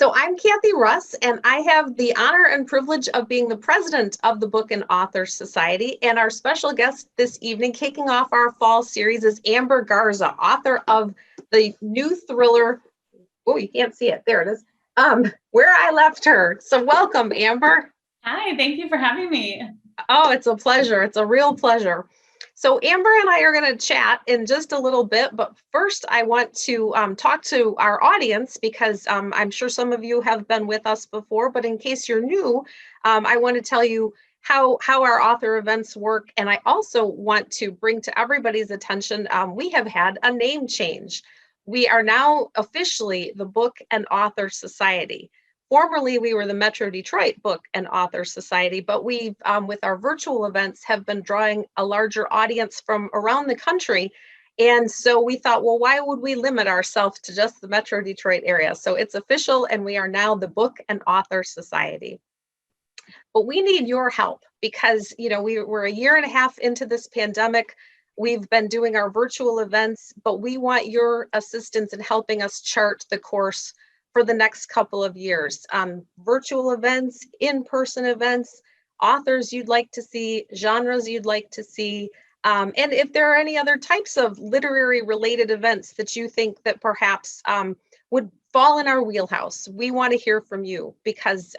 So I'm Kathy Russ, and I have the honor and privilege of being the president of the Book and Author Society. And our special guest this evening, kicking off our fall series, is Amber Garza, author of the new thriller. Oh, you can't see it. There it is. Where I Left Her. So welcome, Amber. Hi, thank you for having me. Oh, it's a pleasure. It's a real pleasure. So Amber and I are going to chat in just a little bit, but first I want to talk to our audience because I'm sure some of you have been with us before, but in case you're new, I want to tell you how our author events work. And I also want to bring to everybody's attention, we have had a name change. We are now officially the Book and Author Society. Formerly, we were the Metro Detroit Book and Author Society, but we, with our virtual events, have been drawing a larger audience from around the country. And so we thought, well, why would we limit ourselves to just the Metro Detroit area? So it's official, and we are now the Book and Author Society. But we need your help because, we're a year and a half into this pandemic. We've been doing our virtual events, but we want your assistance in helping us chart the course for the next couple of years. Virtual events, in-person events, authors you'd like to see, genres you'd like to see, and if there are any other types of literary related events that you think that perhaps would fall in our wheelhouse, we want to hear from you because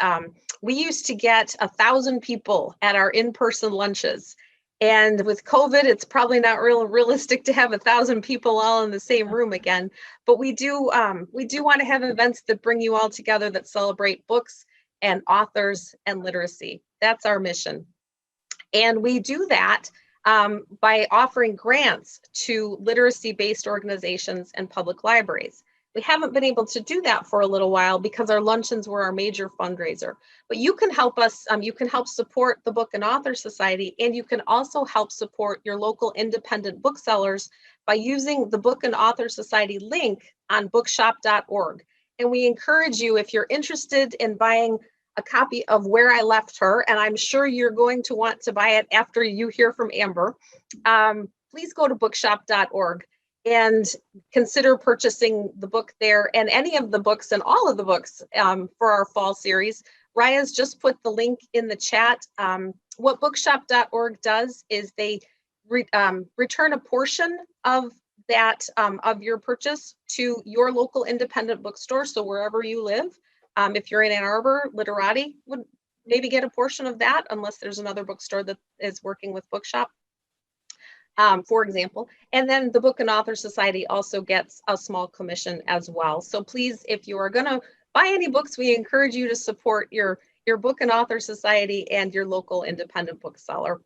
we used to get 1,000 people at our in-person lunches. And with COVID, it's probably not realistic to have 1,000 people all in the same room again. But we do want to have events that bring you all together that celebrate books and authors and literacy. That's our mission. And we do that by offering grants to literacy-based organizations and public libraries. We haven't been able to do that for a little while because our luncheons were our major fundraiser. But you can help us, you can help support the Book and Author Society, and you can also help support your local independent booksellers by using the Book and Author Society link on bookshop.org. And we encourage you, if you're interested in buying a copy of Where I Left Her, and I'm sure you're going to want to buy it after you hear from Amber, please go to bookshop.org. and consider purchasing the book there and any of the books and all of the books for our fall series. Raya's just put the link in the chat. What bookshop.org does is they return a portion of that, of your purchase to your local independent bookstore. So wherever you live, if you're in Ann Arbor, Literati would maybe get a portion of that unless there's another bookstore that is working with Bookshop. For example, and then the Book and Author Society also gets a small commission as well. So please, if you are going to buy any books, we encourage you to support your Book and Author Society and your local independent bookseller.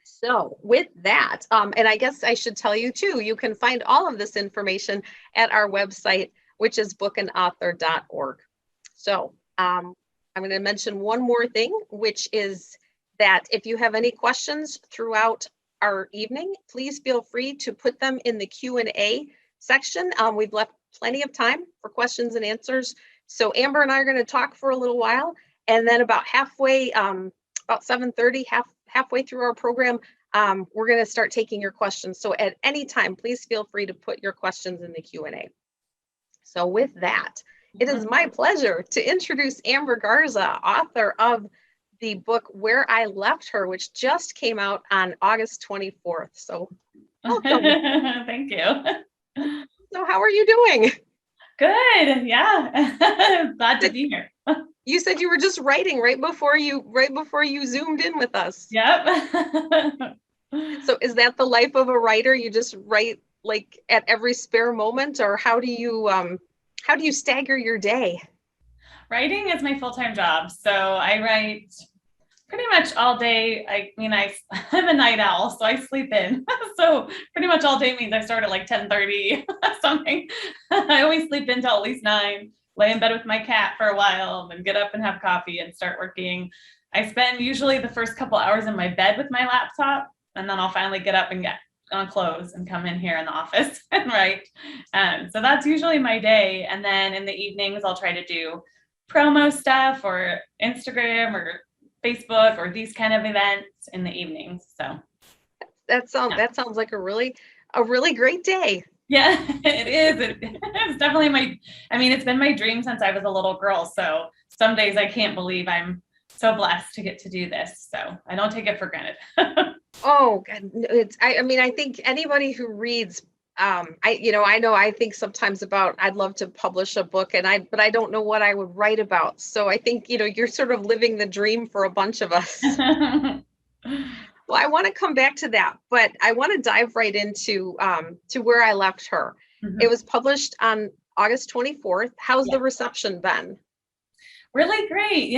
So with that, and I guess I should tell you too, you can find all of this information at our website, which is bookandauthor.org. So I'm going to mention one more thing, which is that if you have any questions throughout our evening, please feel free to put them in the Q&A section. We've left plenty of time for questions and answers. So Amber and I are going to talk for a little while, and then about halfway, about 7:30, halfway through our program, we're going to start taking your questions. So at any time, please feel free to put your questions in the Q&A. So with that, it is my pleasure to introduce Amber Garza, author of the book Where I Left Her, which just came out on August 24th. So welcome. Thank you. So how are you doing? Good. Yeah. Glad to be here. You said you were just writing right before you zoomed in with us. Yep. So is that the life of a writer? You just write like at every spare moment, or how do you stagger your day? Writing is my full-time job. So I write pretty much all day. I'm a night owl, so I sleep in. So pretty much all day means I start at like 10:30 something. I always sleep in till at least 9, lay in bed with my cat for a while, and then get up and have coffee and start working. I spend usually the first couple hours in my bed with my laptop, and then I'll finally get up and get on clothes and come in here in the office and write. So that's usually my day. And then in the evenings, I'll try to do promo stuff or Instagram or Facebook or these kind of events in the evenings. So that sounds like a really great day. Yeah, it is. It is. It's definitely it's been my dream since I was a little girl. So some days I can't believe I'm so blessed to get to do this. So I don't take it for granted. Oh, God, I think anybody who reads, I think sometimes about, I'd love to publish a book but I don't know what I would write about. So I think, you're sort of living the dream for a bunch of us. Well, I want to come back to that, but I want to dive right into to Where I Left Her. Mhm. It was published on August 24th. How's Yeah. the reception been? Really great.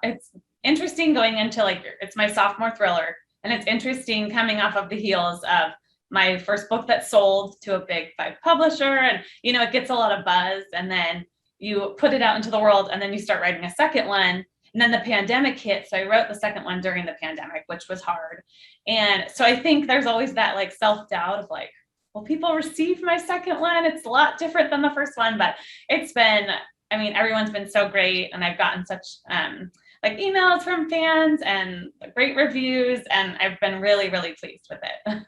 It's interesting going into it's my sophomore thriller, and it's interesting coming off of the heels of my first book that sold to a big 5 publisher, and it gets a lot of buzz, and then you put it out into the world, and then you start writing a second one. And then the pandemic hit. So I wrote the second one during the pandemic, which was hard. And so I think there's always that self-doubt of will people receive my second one? It's a lot different than the first one, but it's been, everyone's been so great. And I've gotten such emails from fans and great reviews. And I've been really, really pleased with it.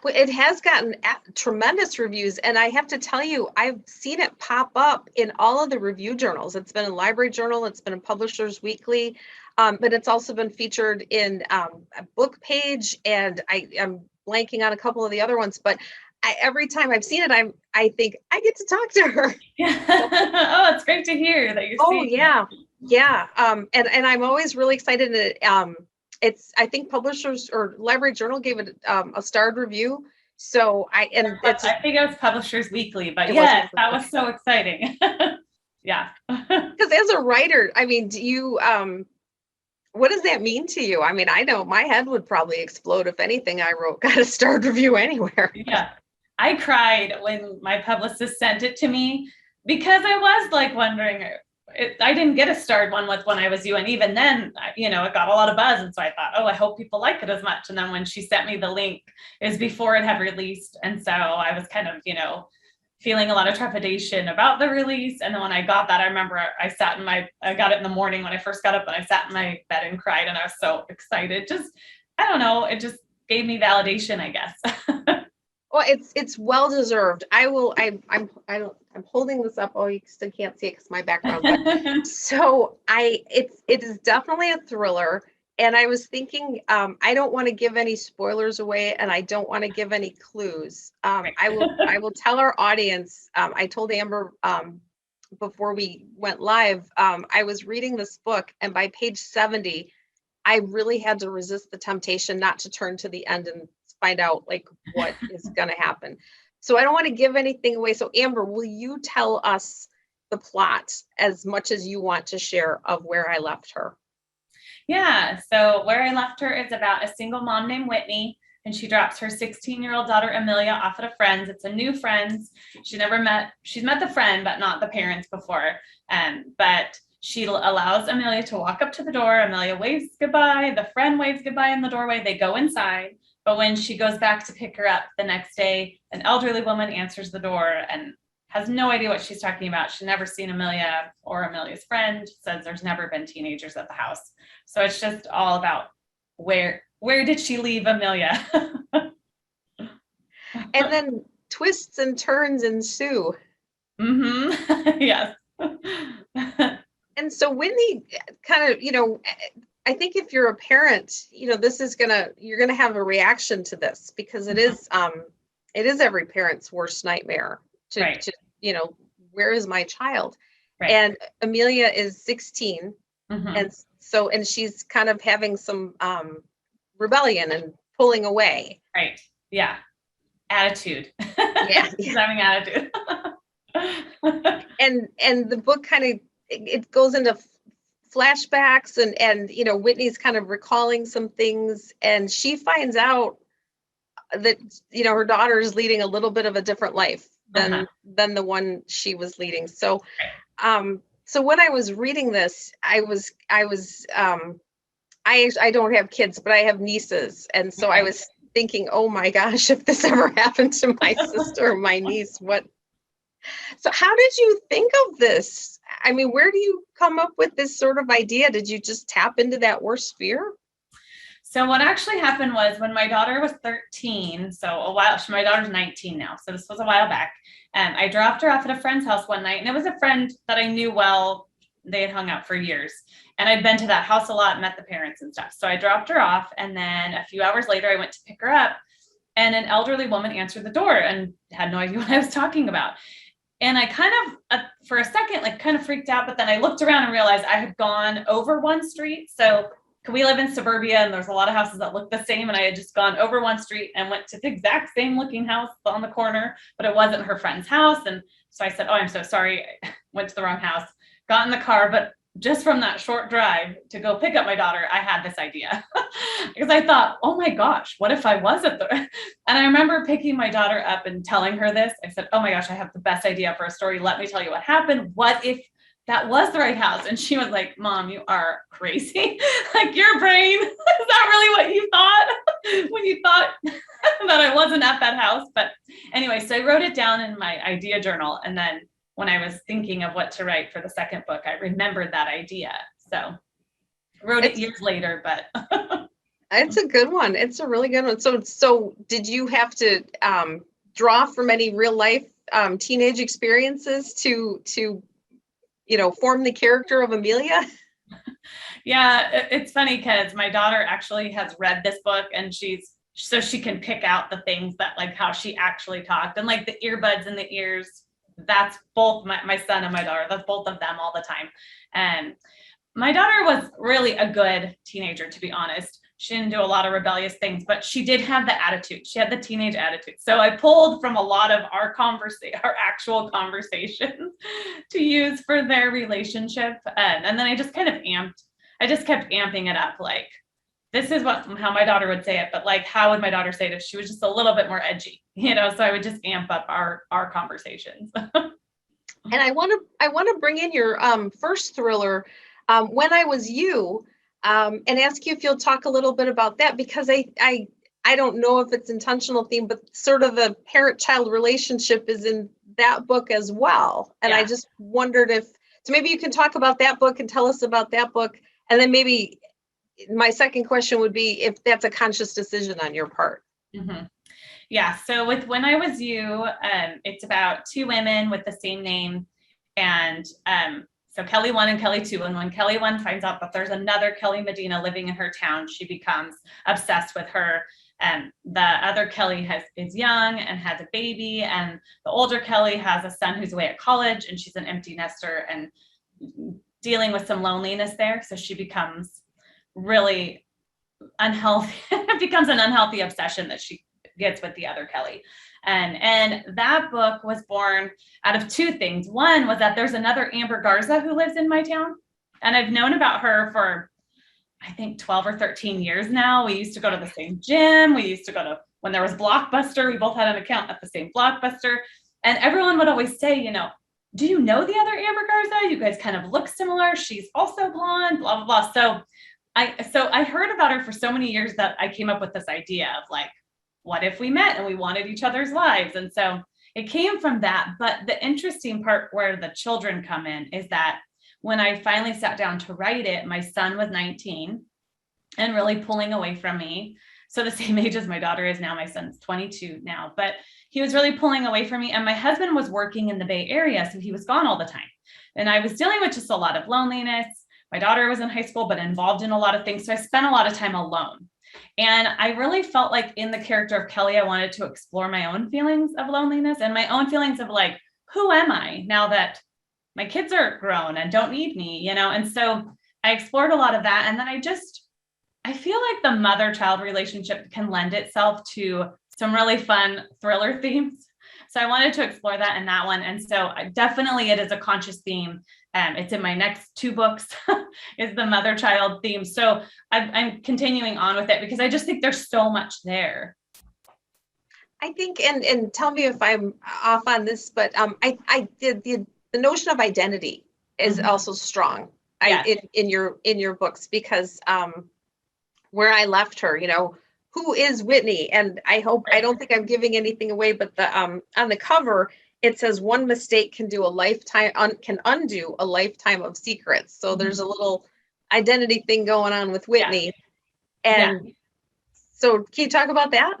Well, it has gotten tremendous reviews, and I have to tell you, I've seen it pop up in all of the review journals. It's been in Library Journal, it's been in Publishers Weekly, but it's also been featured in a book page, and I am blanking on a couple of the other ones, but every time I've seen it, I think I get to talk to her. Yeah. Oh, it's great to hear that you're seeing it. Yeah. And I'm always really excited that I think Publishers or Library Journal gave it a starred review. So I think it was Publishers Weekly, but yes, that was so exciting. Yeah. Because as a writer, do you, what does that mean to you? I know my head would probably explode if anything I wrote got a starred review anywhere. Yeah. I cried when my publicist sent it to me because I was wondering, I didn't get a starred one with When I Was You. And even then, it got a lot of buzz. And so I thought, oh, I hope people like it as much. And then when she sent me the link, it was before it had released. And so I was kind of, feeling a lot of trepidation about the release. And then when I got that, I remember I got it in the morning when I first got up, and I sat in my bed and cried. And I was so excited. I don't know. It just gave me validation, I guess. Well, it's well deserved. I'm holding this up. Oh, you still can't see it because my background. So it is definitely a thriller. And I was thinking, I don't want to give any spoilers away, and I don't want to give any clues. I will tell our audience. I told Amber before we went live, I was reading this book, and by page 70, I really had to resist the temptation not to turn to the end and find out what is going to happen. So I don't want to give anything away. So Amber, will you tell us the plot as much as you want to share of Where I Left Her? Yeah. So Where I Left Her is about a single mom named Whitney, and she drops her 16-year-old daughter Amelia off at a friend's. It's a new friend's. She's met the friend, but not the parents before. But she allows Amelia to walk up to the door. Amelia waves goodbye. The friend waves goodbye in the doorway. They go inside. But when she goes back to pick her up the next day, an elderly woman answers the door and has no idea what she's talking about. She's never seen Amelia or Amelia's friend, says there's never been teenagers at the house. So it's just all about where did she leave Amelia? And then twists and turns ensue. Mm-hmm. Yes. And so Whitney kind of, I think if you're a parent, you're going to have a reaction to this, because it is every parent's worst nightmare to where is my child? Right. And Amelia is 16. Mm-hmm. And she's kind of having some rebellion and pulling away. Right. Yeah. Attitude. Yeah. She's having attitude. And the book kind of, it goes into flashbacks and Whitney's kind of recalling some things, and she finds out that her daughter is leading a little bit of a different life than the one she was leading. So so when I was reading this, I don't have kids, but I have nieces, and so I was thinking, oh my gosh, if this ever happened to my sister or my niece, what? So how did you think of this? Where do you come up with this sort of idea? Did you just tap into that worst fear? So what actually happened was when my daughter was 13, so my daughter's 19 now, so this was a while back. I dropped her off at a friend's house one night, and it was a friend that I knew well. They had hung out for years, and I'd been to that house a lot, met the parents and stuff. So I dropped her off, and then a few hours later, I went to pick her up, and an elderly woman answered the door and had no idea what I was talking about. And I kind of, for a second, like kind of freaked out, but then I looked around and realized I had gone over one street. So we live in suburbia and there's a lot of houses that look the same. And I had just gone over one street and went to the exact same looking house on the corner, but it wasn't her friend's house. And so I said, "Oh, I'm so sorry. I went to the wrong house," got in the car. But just from that short drive to go pick up my daughter, I had this idea because I thought, "Oh my gosh, what if I was at the," and I remember picking my daughter up and telling her this. I said, "Oh my gosh, I have the best idea for a story. Let me tell you what happened. What if that was the right house?" And she was like, "Mom, you are crazy. Like your brain, is that really what you thought when you thought that I wasn't at that house?" But anyway, so I wrote it down in my idea journal. And then when I was thinking of what to write for the second book, I remembered that idea. So wrote it years later, but it's a good one. It's a really good one. So did you have to draw from any real life teenage experiences to form the character of Amelia? Yeah, it's funny because my daughter actually has read this book, and so she can pick out the things that, like, how she actually talked, and like the earbuds in the ears. That's both my son and my daughter. That's both of them all the time. And my daughter was really a good teenager, to be honest. She didn't do a lot of rebellious things, but she did have the attitude. She had the teenage attitude. So I pulled from a lot of our actual conversations to use for their relationship. And then I just kept amping it up. Like, this is how my daughter would say it, but like, how would my daughter say it if she was just a little bit more edgy, so I would just amp up our conversations. And I want to bring in your first thriller, When I Was You, and ask you if you'll talk a little bit about that, because I don't know if it's intentional theme, but sort of the parent-child relationship is in that book as well. And I just wondered so maybe you can talk about that book and tell us about that book. And then maybe my second question would be if that's a conscious decision on your part. Mm-hmm. Yeah. So with When I Was You, it's about two women with the same name. And so Kelly 1 and Kelly 2. And when Kelly 1 finds out that there's another Kelly Medina living in her town, she becomes obsessed with her. The other Kelly is young and has a baby. And the older Kelly has a son who's away at college, and she's an empty nester and dealing with some loneliness there. So she becomes really unhealthy. It becomes an unhealthy obsession that she gets with the other Kelly. And that book was born out of two things. One was that there's another Amber Garza who lives in my town, and I've known about her for, I think, 12 or 13 years now. We used to go to the same gym. We used to go to, when there was Blockbuster, we both had an account at the same Blockbuster. And everyone would always say, "Do you know the other Amber Garza? You guys kind of look similar. She's also blonde, blah, blah, blah." So I heard about her for so many years that I came up with this idea of like, what if we met and we wanted each other's lives? And so it came from that. But the interesting part where the children come in is that when I finally sat down to write it, my son was 19 and really pulling away from me. So the same age as my daughter is now. My son's 22 now, but he was really pulling away from me. And my husband was working in the Bay Area, so he was gone all the time. And I was dealing with just a lot of loneliness. My daughter was in high school, but involved in a lot of things. So I spent a lot of time alone. And I really felt like in the character of Kelly, I wanted to explore my own feelings of loneliness and my own feelings of like, who am I now that my kids are grown and don't need me, And so I explored a lot of that. And then I feel like the mother-child relationship can lend itself to some really fun thriller themes. So I wanted to explore that in that one. And so definitely it is a conscious theme. It's in my next two books is the mother-child theme. So I'm continuing on with it because I just think there's so much there. I think, and tell me if I'm off on this, but I did the notion of identity is also strong. In your books, because where I left her, who is Whitney? And I don't think I'm giving anything away, but on the cover, it says one mistake can undo a lifetime of secrets. So there's a little identity thing going on with Whitney. And So can you talk about that?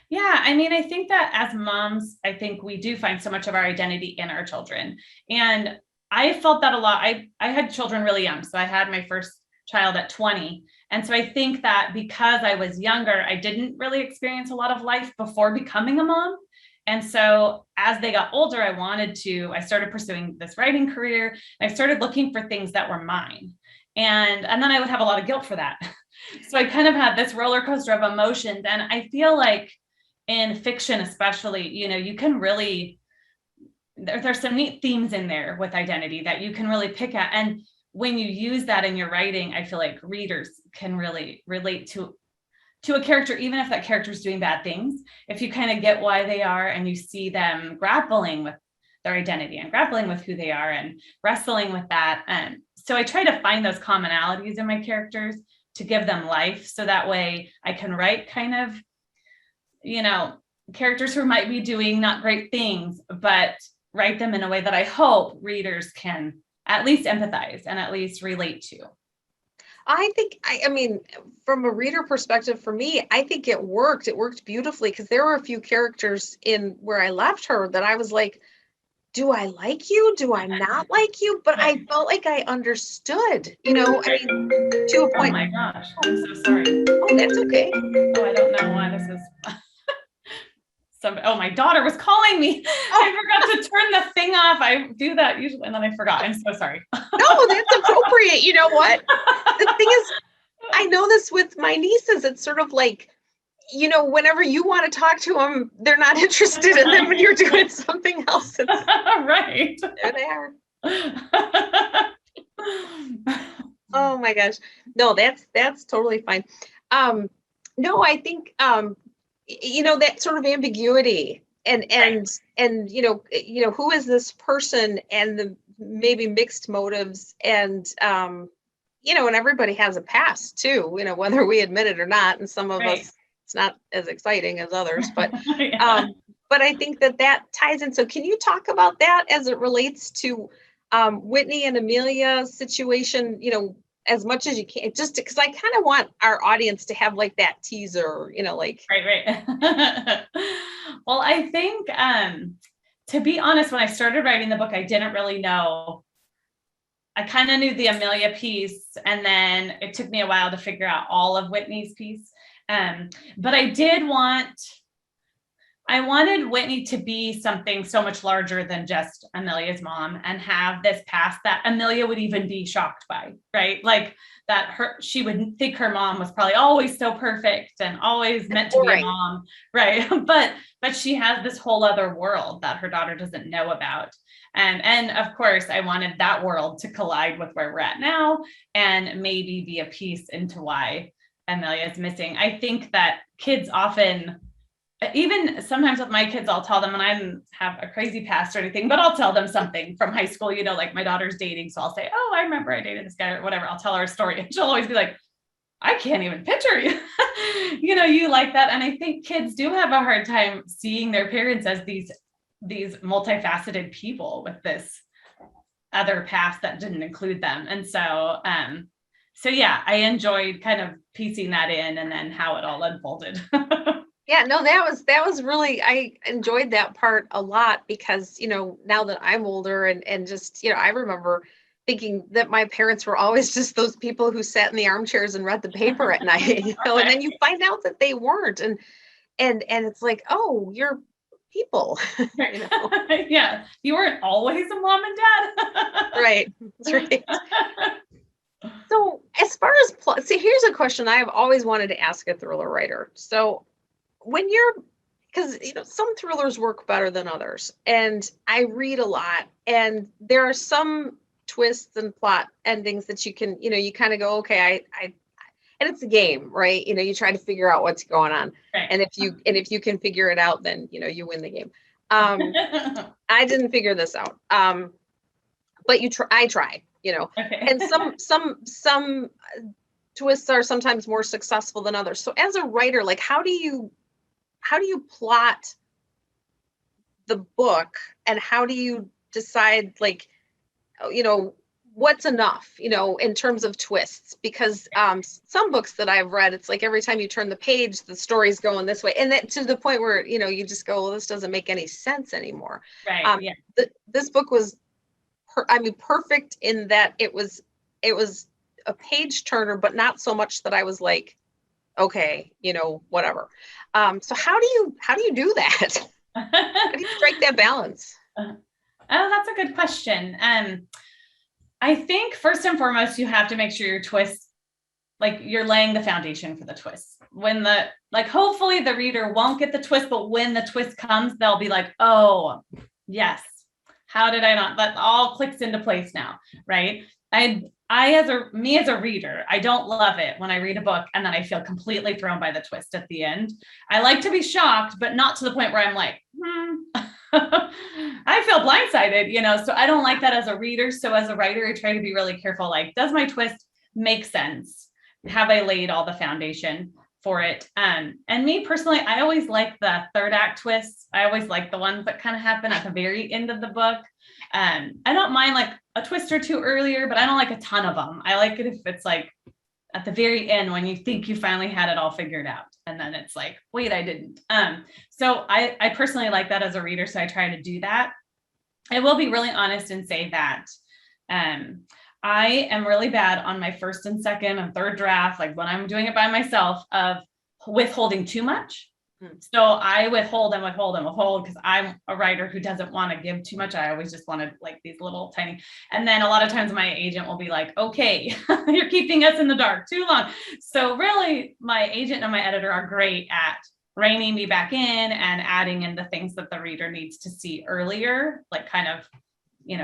Yeah, I mean, I think that as moms, I think we do find so much of our identity in our children. And I felt that a lot. I had children really young. So I had my first child at 20. And so I think that because I was younger, I didn't really experience a lot of life before becoming a mom. And so as they got older, I started pursuing this writing career. And I started looking for things that were mine. And then I would have a lot of guilt for that. So I kind of had this roller coaster of emotions. And I feel like in fiction, especially, you can really, there's some neat themes in there with identity that you can really pick at. And when you use that in your writing, I feel like readers can really relate to a character, even if that character is doing bad things. If you kind of get why they are and you see them grappling with their identity and grappling with who they are and wrestling with that. So I try to find those commonalities in my characters to give them life. So that way I can write kind of, characters who might be doing not great things, but write them in a way that I hope readers can at least empathize and at least relate to. I think, I mean, from a reader perspective, for me, I think it worked. It worked beautifully because there were a few characters in where I left her that I was like, do I like you? Do I not like you? But I felt like I understood, I mean, to a Oh point. my gosh, I'm so sorry. Oh, that's okay. Oh, I don't know why this is. My daughter was calling me. Oh. I forgot to turn the thing off. I do that usually, and then I forgot. I'm so sorry. No, that's appropriate. You know what? The thing is, I know this with my nieces. It's sort of like, whenever you want to talk to them, they're not interested. And then when you're doing something else, it's right. There they are. Oh my gosh. No, that's totally fine. No, I think that sort of ambiguity and who is this person and the maybe mixed motives and and everybody has a past too, whether we admit it or not, and some of us it's not as exciting as others, but Yeah. but I think that ties in. So can you talk about that as it relates to Whitney and Amelia's situation, as much as you can, just because I kind of want our audience to have like that teaser, like. Right. Well, I think, to be honest, when I started writing the book, I didn't really know. I kind of knew the Amelia piece, and then it took me a while to figure out all of Whitney's piece. But I wanted Whitney to be something so much larger than just Amelia's mom and have this past that Amelia would even be shocked by, right? Like that she would think her mom was probably always so perfect and always meant to be a mom, right? But she has this whole other world that her daughter doesn't know about. And of course, I wanted that world to collide with where we're at now and maybe be a piece into why Amelia is missing. I think that kids often, even sometimes with my kids, I'll tell them, and I don't have a crazy past or anything, but I'll tell them something from high school, like my daughter's dating. So I'll say, oh, I remember I dated this guy or whatever. I'll tell her a story. And she'll always be like, I can't even picture you. You like that. And I think kids do have a hard time seeing their parents as these multifaceted people with this other past that didn't include them. And so yeah, I enjoyed kind of piecing that in and then how it all unfolded. Yeah, no, that was really, I enjoyed that part a lot because, now that I'm older and just, I remember thinking that my parents were always just those people who sat in the armchairs and read the paper at night, and then you find out that they weren't. And it's like, oh, you're people. Yeah, you weren't always a mom and dad. Right. That's right. So as far as plot, see, here's a question I've always wanted to ask a thriller writer. So when because some thrillers work better than others, and I read a lot, and there are some twists and plot endings that you can, you kind of go, okay, I and it's a game, right? You try to figure out what's going on. Right. And if you can figure it out, then you win the game. I didn't figure this out. But I try, Okay. and some twists are sometimes more successful than others. So as a writer, like how do you plot the book, and how do you decide, like, what's enough, in terms of twists, because some books that I've read, it's like every time you turn the page, the story's going this way. And that to the point where, you just go, well, this doesn't make any sense anymore. Right. Yeah. This book was, perfect in that it was a page turner, but not so much that I was like, okay, whatever. So how do you do that? How do you strike that balance? Oh, that's a good question. I think first and foremost, you have to make sure your twist, like you're laying the foundation for the twist. When hopefully the reader won't get the twist, but when the twist comes, they'll be like, oh, yes. How did I not? That all clicks into place now, right? As a reader, I don't love it when I read a book and then I feel completely thrown by the twist at the end. I like to be shocked, but not to the point where I'm like, I feel blindsided, so I don't like that as a reader. So as a writer, I try to be really careful. Like, does my twist make sense? Have I laid all the foundation for it? And me personally, I always like the third act twists. I always like the ones that kind of happen at the very end of the book. I don't mind like a twist or two earlier, but I don't like a ton of them. I like it if it's like at the very end when you think you finally had it all figured out. And then it's like, wait, I didn't. So I personally like that as a reader. So I try to do that. I will be really honest and say that I am really bad on my first and second and third draft, like when I'm doing it by myself, of withholding too much. So I withhold because I'm a writer who doesn't want to give too much. I always just wanted like these little tiny, and then a lot of times my agent will be like, okay, you're keeping us in the dark too long. So really my agent and my editor are great at reining me back in and adding in the things that the reader needs to see earlier, like kind of,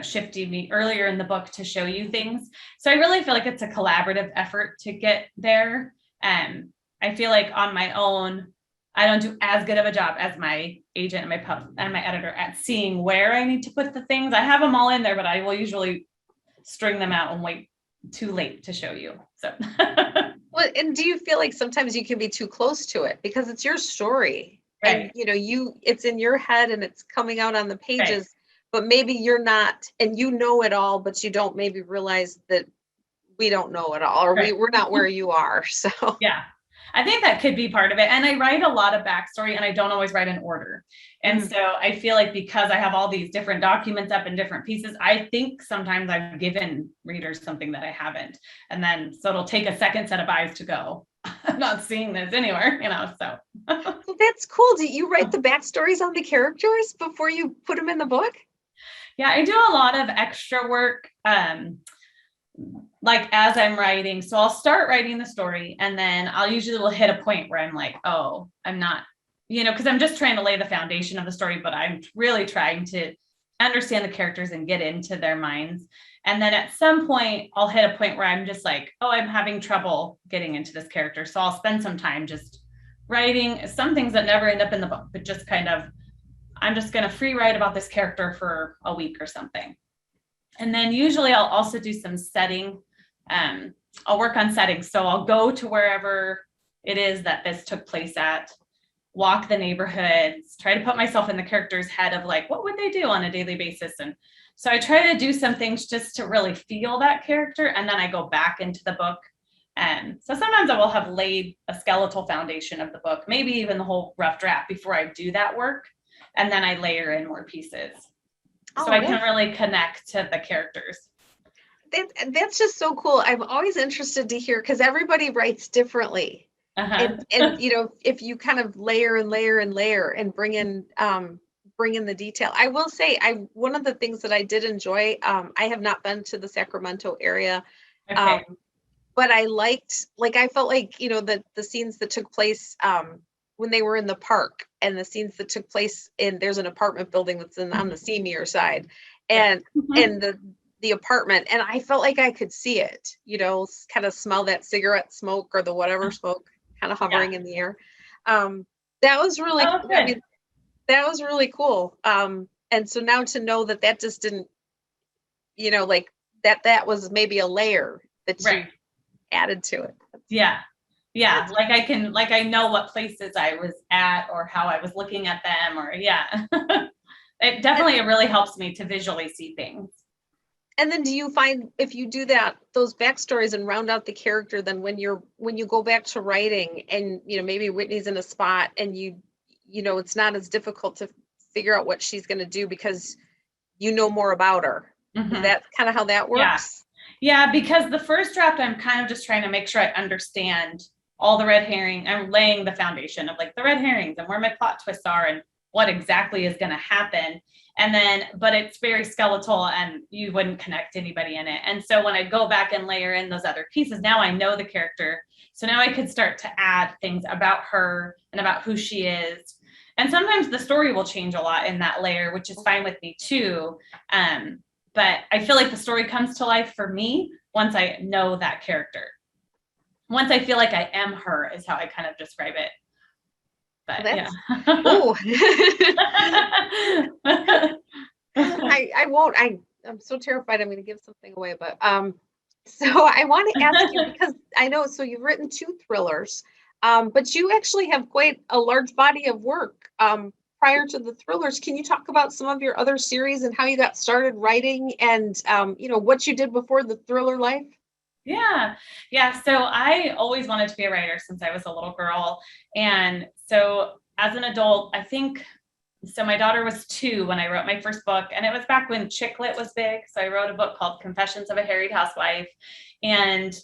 shifting me earlier in the book to show you things. So I really feel like it's a collaborative effort to get there. And I feel like on my own, I don't do as good of a job as my agent and my editor at seeing where I need to put the things. I have them all in there, but I will usually string them out and wait too late to show you. So, well, and do you feel like sometimes you can be too close to it because it's your story, right? And it's in your head and it's coming out on the pages, right. But maybe you're not, and it all, but you don't maybe realize that we don't know it all, or right. we're not where you are. So yeah. I think that could be part of it. And I write a lot of backstory and I don't always write in order. And so I feel like because I have all these different documents up in different pieces, I think sometimes I've given readers something that I haven't. And then, so it'll take a second set of eyes to go, I'm not seeing this anywhere, so. Well, that's cool. Do you write the backstories on the characters before you put them in the book? Yeah, I do a lot of extra work. Like as I'm writing, so I'll start writing the story and then I'll usually will hit a point where I'm like, oh, I'm not, because I'm just trying to lay the foundation of the story, but I'm really trying to understand the characters and get into their minds. And then at some point I'll hit a point where I'm just like, oh, I'm having trouble getting into this character. So I'll spend some time just writing some things that never end up in the book, but just kind of, I'm just going to free write about this character for a week or something. And then usually I'll also do some setting. I'll work on settings. So I'll go to wherever it is that this took place at, walk the neighborhoods, try to put myself in the character's head of like, what would they do on a daily basis? And so I try to do some things just to really feel that character. And then I go back into the book. And so sometimes I will have laid a skeletal foundation of the book, maybe even the whole rough draft before I do that work. And then I layer in more pieces. So I can really connect to the characters. That's just so cool. I'm always interested to hear because everybody writes differently. And if you kind of layer and layer and layer and bring in the detail. I will say one of the things that I did enjoy, I have not been to the Sacramento area. Okay. But I liked, I felt like, the scenes that took place when they were in the park and the scenes that took place there's an apartment building that's on the Seymour side and the apartment. And I felt like I could see it, kind of smell that cigarette smoke or the whatever smoke kind of hovering in the air. That was really, that was really cool. And so now to know that just didn't, that was maybe a layer that you added to it. Yeah. Like I know what places I was at or how I was looking at them or it definitely really helps me to visually see things. And then do you find if you do that, those backstories and round out the character, then when you go back to writing and, maybe Whitney's in a spot and it's not as difficult to figure out what she's going to do because you know more about her. Mm-hmm. Is that kind of how that works? Yeah, because the first draft, I'm kind of just trying to make sure I understand all the red herring. I'm laying the foundation of like the red herrings and where my plot twists are and what exactly is going to happen. And then, but it's very skeletal and you wouldn't connect anybody in it. And so when I go back and layer in those other pieces, now I know the character. So now I could start to add things about her and about who she is. And sometimes the story will change a lot in that layer, which is fine with me too. But I feel like the story comes to life for me once I know that character. Once I feel like I am her is how I kind of describe it. But yeah. Oh. I won't. I'm so terrified I'm going to give something away, but so I want to ask you because I know, so you've written 2 thrillers, but you actually have quite a large body of work prior to the thrillers. Can you talk about some of your other series and how you got started writing and, what you did before the thriller life? Yeah. So I always wanted to be a writer since I was a little girl. And so as an adult, I think, so my daughter was 2 when I wrote my first book, and it was back when chick lit was big. So I wrote a book called Confessions of a Harried Housewife and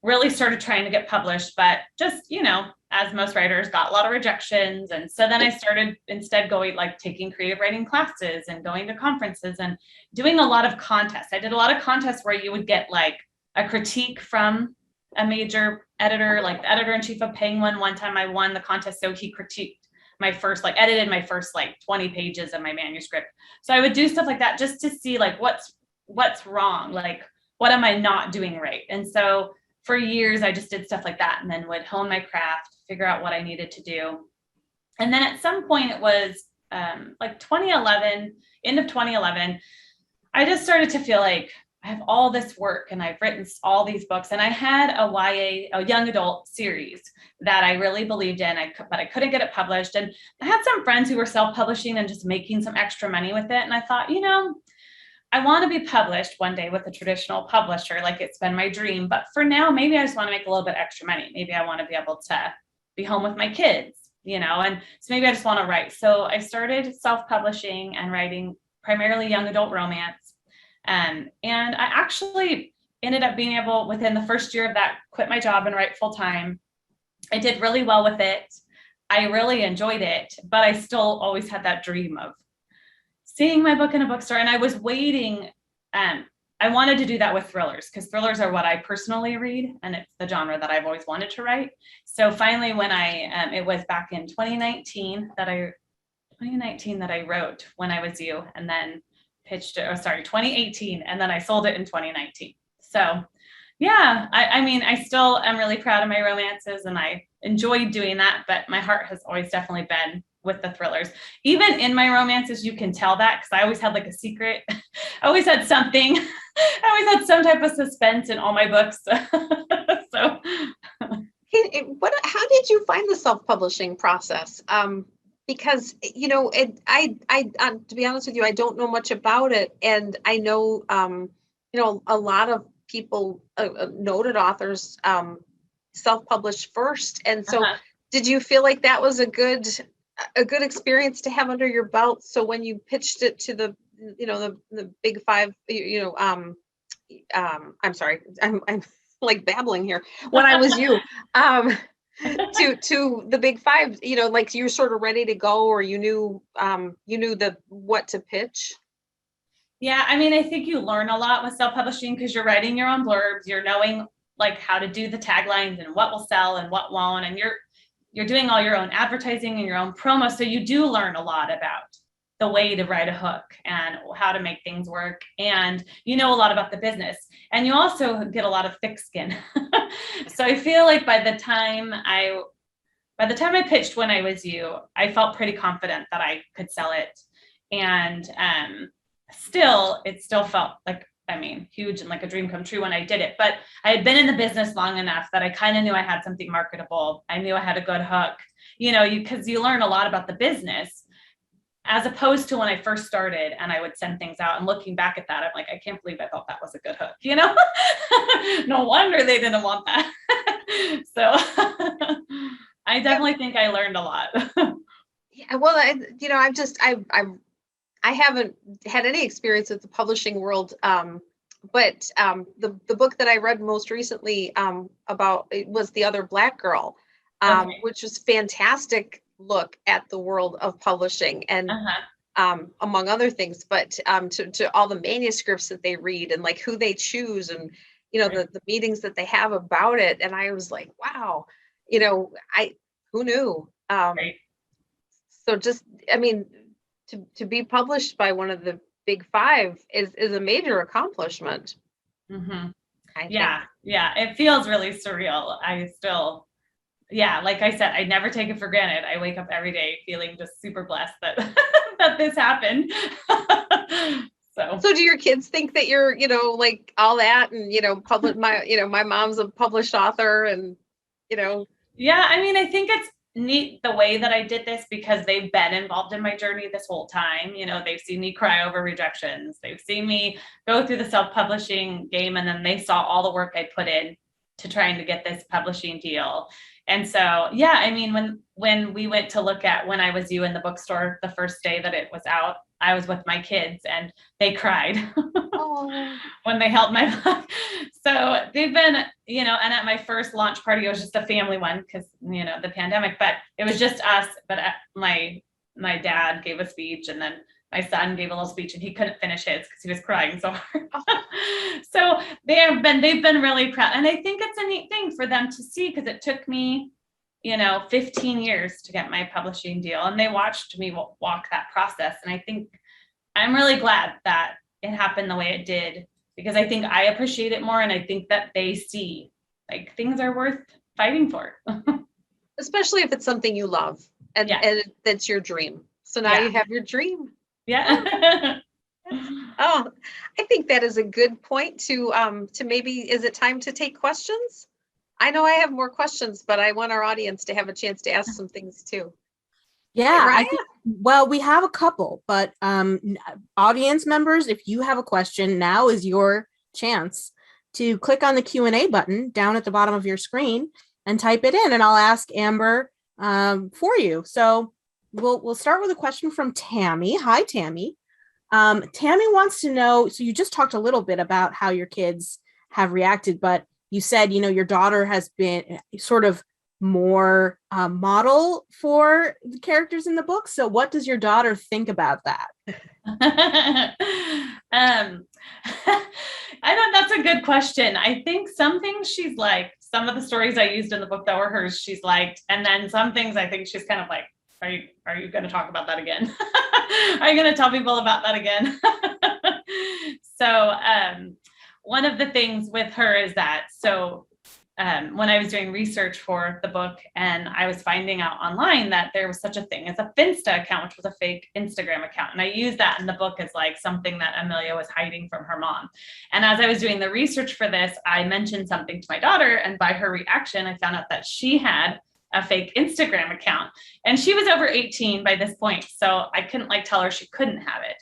really started trying to get published, but just, as most writers, got a lot of rejections. And so then I started instead going like taking creative writing classes and going to conferences and doing a lot of contests. I did a lot of contests where you would get like a critique from a major editor, like the editor-in-chief of Penguin. One time I won the contest, so he critiqued my first, like edited my first like 20 pages of my manuscript. So I would do stuff like that just to see like what's wrong, like what am I not doing right? And so for years I just did stuff like that and then would hone my craft, figure out what I needed to do. And then at some point it was like 2011, end of 2011, I just started to feel like I have all this work and I've written all these books, and I had a young adult series that I really believed in, but I couldn't get it published. And I had some friends who were self-publishing and just making some extra money with it. And I thought, I want to be published one day with a traditional publisher, like it's been my dream. But for now, maybe I just want to make a little bit extra money. Maybe I want to be able to be home with my kids, and so maybe I just want to write. So I started self-publishing and writing primarily young adult romance. And I actually ended up being able, within the first year of that, quit my job and write full time. I did really well with it. I really enjoyed it, but I still always had that dream of seeing my book in a bookstore. And I was waiting. I wanted to do that with thrillers because thrillers are what I personally read, and it's the genre that I've always wanted to write. So finally, when it was back in 2019 that I wrote When I Was You, and then pitched it, 2018, and then I sold it in 2019. So yeah, I still am really proud of my romances and I enjoy doing that, but my heart has always definitely been with the thrillers. Even in my romances, you can tell that because I always had like a secret. I always had something. I always had some type of suspense in all my books. So how did you find the self-publishing process? Because, to be honest with you, I don't know much about it. And I know, a lot of people, noted authors, self-publish first. And so did you feel like that was a good experience to have under your belt? So when you pitched it to the big 5, I'm sorry, I'm like babbling here. When I Was You, to the big 5, like you're sort of ready to go, or you knew what to pitch? Yeah, I think you learn a lot with self-publishing because you're writing your own blurbs, you're knowing like how to do the taglines and what will sell and what won't, and you're doing all your own advertising and your own promo. So you do learn a lot about the way to write a hook and how to make things work, and a lot about the business, and you also get a lot of thick skin. So I feel like by the time I pitched When I Was You, I felt pretty confident that I could sell it, and it still felt like, huge and like a dream come true when I did it. But I had been in the business long enough that I kind of knew I had something marketable. I knew I had a good hook, because you learn a lot about the business as opposed to when I first started and I would send things out, and looking back at that, I'm like, I can't believe I thought that was a good hook, you know? No wonder they didn't want that. So I definitely think I learned a lot. Yeah, well, I haven't had any experience with the publishing world, but the book that I read most recently about it was The Other Black Girl, Okay. which was fantastic look at the world of publishing and among other things, but to all the manuscripts that they read and like who they choose and Right. the meetings that they have about it, and I was like, wow, I who knew? Right. So just, I mean, to be published by one of the big five is a major accomplishment, Mm-hmm. I think. Yeah. Yeah. It feels really surreal. I still, yeah, like I said, I never take it for granted. I wake up every day feeling just super blessed that that this happened. So So do your kids think that you're, like all that and, my mom's a published author and, you know, yeah, I mean, I think it's neat the way that I did this because they've been involved in my journey this whole time. They've seen me cry over rejections. They've seen me go through the self-publishing game, and then they saw all the work I put in to trying to get this publishing deal. And so, yeah, I mean, when we went to look at When I Was You in the bookstore the first day that it was out, I was with my kids and they cried oh, when they held my book. So they've been, and at my first launch party, it was just a family one because, the pandemic, but it was just us. But my dad gave a speech, and then my son gave a little speech, and he couldn't finish his because he was crying so hard. So they've been really proud. And I think it's a neat thing for them to see because it took me, 15 years to get my publishing deal. And they watched me walk that process. And I think I'm really glad that it happened the way it did, because I think I appreciate it more. And I think that they see like things are worth fighting for. especially if it's something you love and, Yeah. and that's your dream. So now Yeah. you have your dream. Yeah. Oh, I think that is a good point to maybe, is it time to take questions? I know I have more questions, but I want our audience to have a chance to ask some things too. Yeah, Right? I think, well, we have a couple, but audience members, if you have a question, now is your chance to click on the Q&A button down at the bottom of your screen and type it in, and I'll ask Amber for you. So we'll start with a question from Tammy. Hi, Tammy. Tammy wants to know, so you just talked a little bit about how your kids have reacted, but you said, your daughter has been sort of more model for the characters in the book. So what does your daughter think about that? I don't, that's a good question. I think some things she's like, some of the stories I used in the book that were hers, she's liked. And then some things I think she's kind of like, are you going to talk about that again? Are you going to tell people about that again? So one of the things with her is that, when I was doing research for the book, and I was finding out online that there was such a thing as a Finsta account, which was a fake Instagram account. And I used that in the book as like something that Amelia was hiding from her mom. And as I was doing the research for this, I mentioned something to my daughter, and by her reaction, I found out that she had a fake Instagram account, and she was over 18 by this point. So I couldn't tell her she couldn't have it.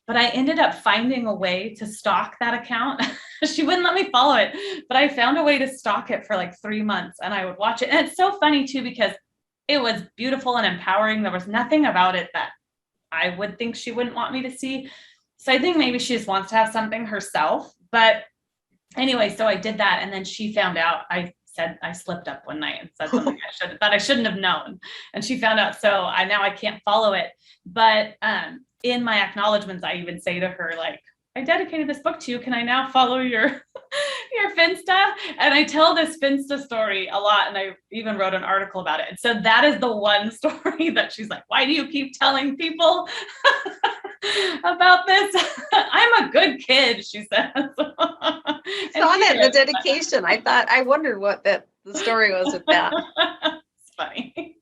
But I ended up finding a way to stalk that account. She wouldn't let me follow it, but I found a way to stalk it for like 3 months, and I would watch it. And it's so funny too, because it was beautiful and empowering. There was nothing about it that I would think she wouldn't want me to see. So I think maybe she just wants to have something herself. But anyway, so I did that. And then she found out. I said I slipped up one night and said something I shouldn't have known. And she found out. So now I can't follow it. But in my acknowledgments, I even say to her, like, I dedicated this book to you. Can I now follow your Finsta? And I tell this Finsta story a lot. And I even wrote an article about it. And so that is the one story that she's like, why do you keep telling people about this? I'm a good kid, she says. Saw that in the dedication. I wondered what the story was with that. It's funny.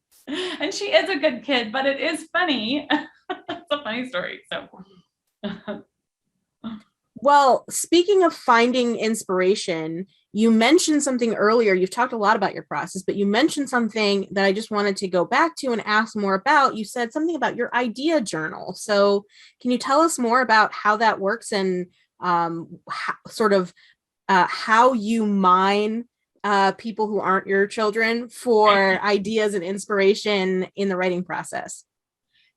And she is a good kid, but it is funny. It's a funny story. So Well, speaking of finding inspiration, you mentioned something earlier. You've talked a lot about your process, but you mentioned something that I just wanted to go back to and ask more about. You said something about your idea journal. So, can you tell us more about how that works and how you mine people who aren't your children for ideas and inspiration in the writing process?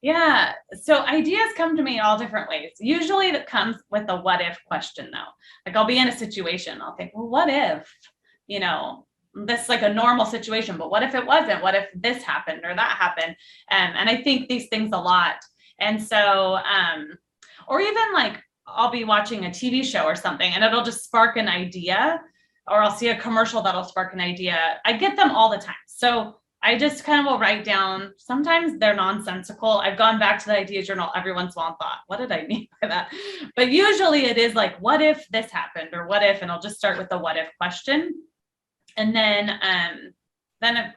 Yeah. So ideas come to me all different ways. Usually that comes with a what if question though. Like I'll be in a situation, I'll think, well, what if, you know, this is like a normal situation, but what if it wasn't? What if this happened or that happened? And I think these things a lot. And so, or even like I'll be watching a TV show or something and it'll just spark an idea, or I'll see a commercial that'll spark an idea. I get them all the time. So I just kind of will write down, sometimes they're nonsensical. I've gone back to the idea journal every once in a while and thought, what did I mean by that? But usually it is like, what if this happened or what if, and I'll just start with the what if question. And then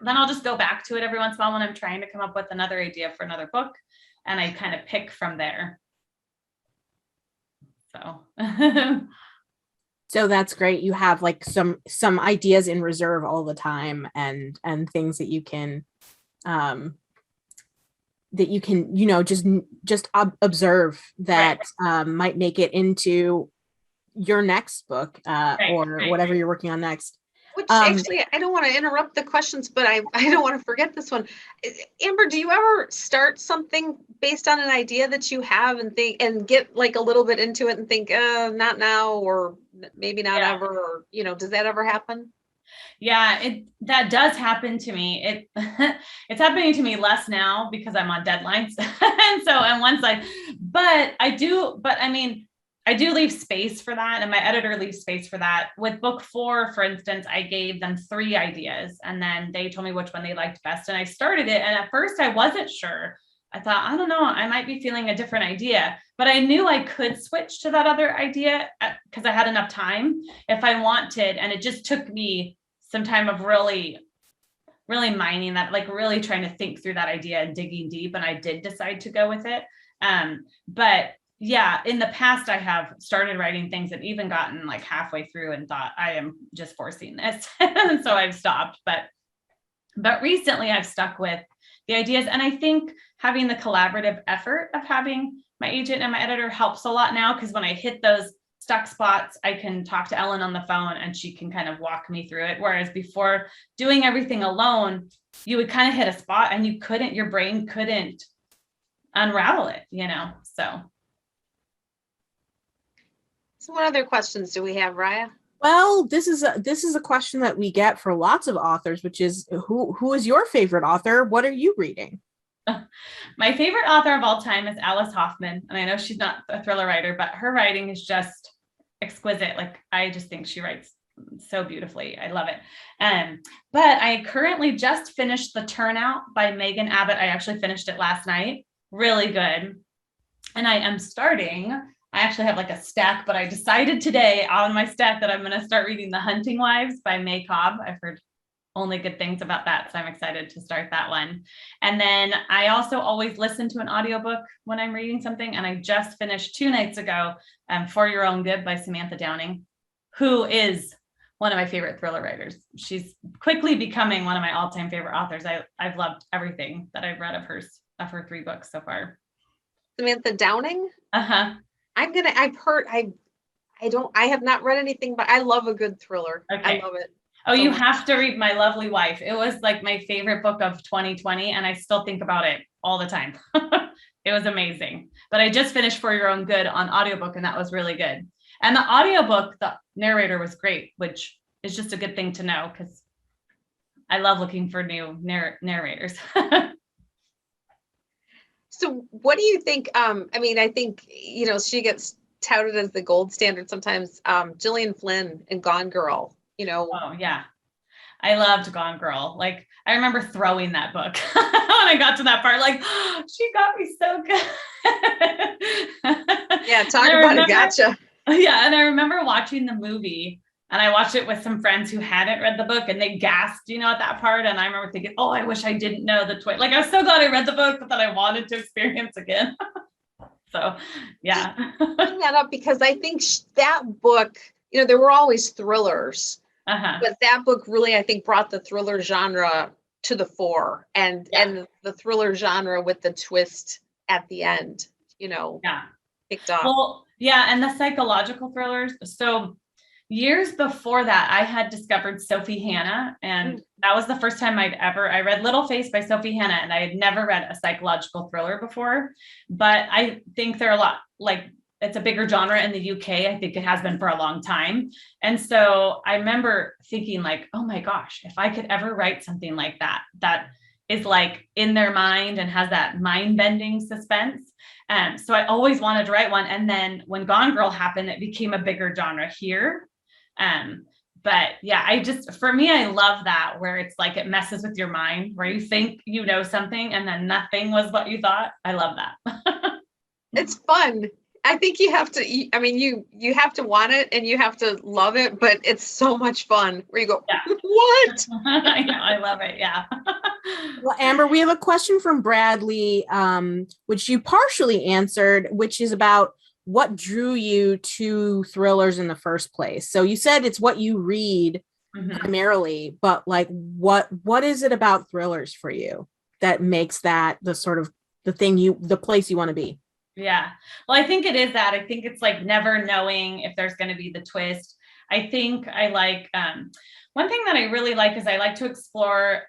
I'll just go back to it every once in a while when I'm trying to come up with another idea for another book. And I kind of pick from there. So. So that's great. You have like some ideas in reserve all the time and things that you can just observe that might make it into your next book or whatever you're working on next. Which actually, I don't want to interrupt the questions, but I don't want to forget this one. Amber, do you ever start something based on an idea that you have and think and get like a little bit into it and think, not now, or maybe not ever, or, does that ever happen? Yeah, that does happen to me. It's happening to me less now because I'm on deadlines. I do leave space for that, and my editor leaves space for that. With book 4, for instance, I gave them 3 ideas and then they told me which one they liked best. And I started it. And at first I wasn't sure. I thought, I don't know, I might be feeling a different idea, but I knew I could switch to that other idea because I had enough time if I wanted. And it just took me some time of really, really mining that, like really trying to think through that idea and digging deep. And I did decide to go with it. But yeah, in the past, I have started writing things and even gotten like halfway through and thought I am just forcing this. And so I've stopped. But recently I've stuck with the ideas. And I think having the collaborative effort of having my agent and my editor helps a lot now, because when I hit those stuck spots, I can talk to Ellen on the phone and she can kind of walk me through it. Whereas before, doing everything alone, you would kind of hit a spot and your brain couldn't unravel it, So what other questions do we have, Raya? Well, this is a question that we get for lots of authors, which is who is your favorite author? What are you reading? My favorite author of all time is Alice Hoffman. And I know she's not a thriller writer, but her writing is just exquisite. Like, I just think she writes so beautifully. I love it. But I currently just finished The Turnout by Megan Abbott. I actually finished it last night. Really good. And I actually have like a stack, but I decided today on my stack that I'm going to start reading The Hunting Wives by May Cobb. I've heard only good things about that, so I'm excited to start that one. And then I also always listen to an audiobook when I'm reading something, and I just finished 2 nights ago, For Your Own Good by Samantha Downing, who is one of my favorite thriller writers. She's quickly becoming one of my all-time favorite authors. I've loved everything that I've read of her 3 books so far. Samantha Downing? Uh-huh. I have not read anything, but I love a good thriller. Okay. I love it. Oh, you have to read My Lovely Wife. It was like my favorite book of 2020, and I still think about it all the time. It was amazing. But I just finished For Your Own Good on audiobook, and that was really good. And the audiobook, the narrator was great, which is just a good thing to know because I love looking for new narrators. So what do you think? I think, she gets touted as the gold standard sometimes. Gillian Flynn and Gone Girl, Oh, yeah. I loved Gone Girl. Like, I remember throwing that book when I got to that part, like, oh, she got me so good. Yeah, talk about it. Gotcha. Yeah. And I remember watching the movie, and I watched it with some friends who hadn't read the book, and they gasped, at that part. And I remember thinking, oh, I wish I didn't know the twist. Like, I was so glad I read the book, but that I wanted to experience again. So yeah. Bring that up because I think that book, there were always thrillers, Uh-huh. but that book really, I think, brought the thriller genre to the fore, and the thriller genre with the twist at the end, Yeah. picked up. Well, yeah, and the psychological thrillers. So years before that, I had discovered Sophie Hannah, and that was the first time I read Little Face by Sophie Hannah, and I had never read a psychological thriller before. But I think they're a lot like, it's a bigger genre in the UK. I think it has been for a long time. And so I remember thinking like, oh my gosh, if I could ever write something like that, that is like in their mind and has that mind-bending suspense. So I always wanted to write one. And then when Gone Girl happened, it became a bigger genre here. But yeah, for me, I love that, where it's like, it messes with your mind, where you think you know something and then nothing was what you thought. I love that. It's fun. I think you have to, you have to want it and you have to love it, but it's so much fun where you go, what? I know, I love it. Yeah. Well, Amber, we have a question from Bradley, which you partially answered, which is about what drew you to thrillers in the first place. So you said it's what you read primarily, but like what is it about thrillers for you that makes that the sort of the place you want to be? Yeah. Well, I think it is that. I think it's like never knowing if there's going to be the twist. I think I like, one thing that I really like is I like to explore.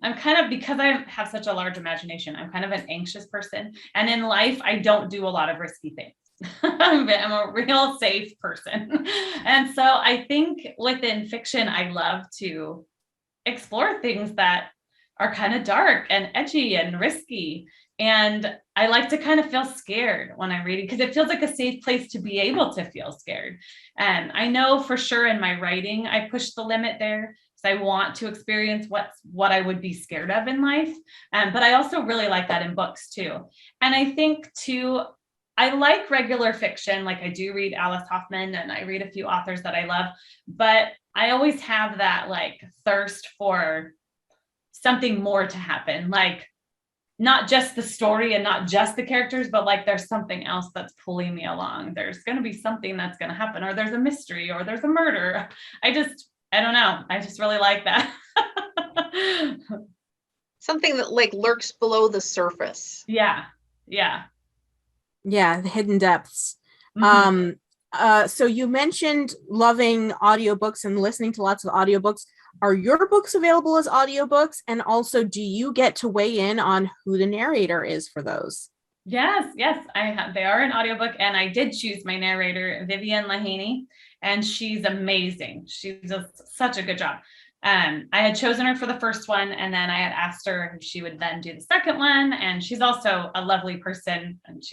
Because I have such a large imagination, I'm kind of an anxious person. And in life, I don't do a lot of risky things. I'm a real safe person. And so I think within fiction, I love to explore things that are kind of dark and edgy and risky. And I like to kind of feel scared when I'm reading, because it feels like a safe place to be able to feel scared. And I know for sure in my writing, I push the limit there, because I want to experience what I would be scared of in life. But I also really like that in books too. And I think too, I like regular fiction. Like I do read Alice Hoffman and I read a few authors that I love, but I always have that like thirst for something more to happen. Like not just the story and not just the characters, but like there's something else that's pulling me along. There's going to be something that's going to happen, or there's a mystery, or there's a murder. I don't know. I just really like that. Something that like lurks below the surface. Yeah. Yeah. Yeah. The hidden depths. So you mentioned loving audiobooks and listening to lots of audiobooks. Are your books available as audiobooks? And also, do you get to weigh in on who the narrator is for those? Yes, they are an audiobook, and I did choose my narrator, Vivian Lahaney, and she's amazing. She does such a good job. I had chosen her for the first one, and then I had asked her if she would then do the second one. And she's also a lovely person, and